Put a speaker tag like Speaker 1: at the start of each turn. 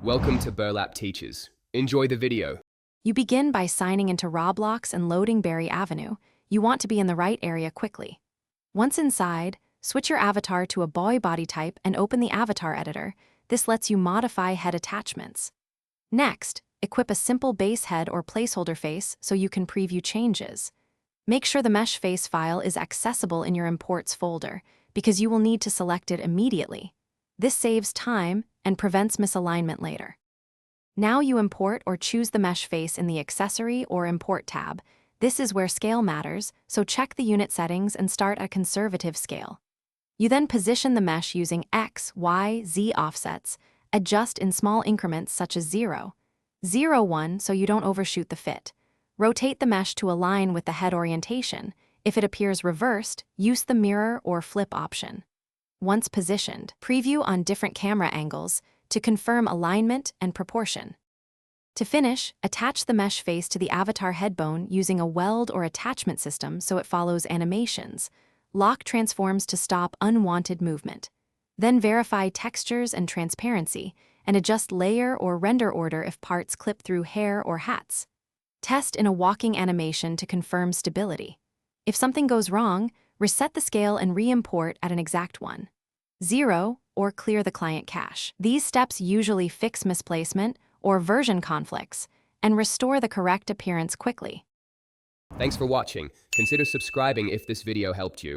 Speaker 1: Welcome to Burlap Teachers. Enjoy the video.
Speaker 2: You begin by signing into Roblox and loading Berry Avenue. You want to be in the right area quickly. Once inside, switch your avatar to a boy body type and open the avatar editor. This lets you modify head attachments. Next, equip a simple base head or placeholder face so you can preview changes. Make sure the mesh face file is accessible in your imports folder, because you will need to select it immediately. This saves time and prevents misalignment later. Now you import or choose the mesh face in the Accessory or Import tab. This is where scale matters, so check the unit settings and start at conservative scale. You then position the mesh using X, Y, Z offsets. Adjust in small increments such as 0, 0, 1 so you don't overshoot the fit. Rotate the mesh to align with the head orientation. If it appears reversed, use the mirror or flip option. Once positioned, preview on different camera angles to confirm alignment and proportion. To finish, attach the mesh face to the avatar head bone using a weld or attachment system so it follows animations. Lock transforms to stop unwanted movement. Then verify textures and transparency, and adjust layer or render order if parts clip through hair or hats. Test in a walking animation to confirm stability. If something goes wrong, reset the scale and re-import at an exact 1, 0, or clear the client cache. These steps usually fix misplacement or version conflicts and restore the correct appearance quickly.
Speaker 1: Thanks for watching. Consider subscribing if this video helped you.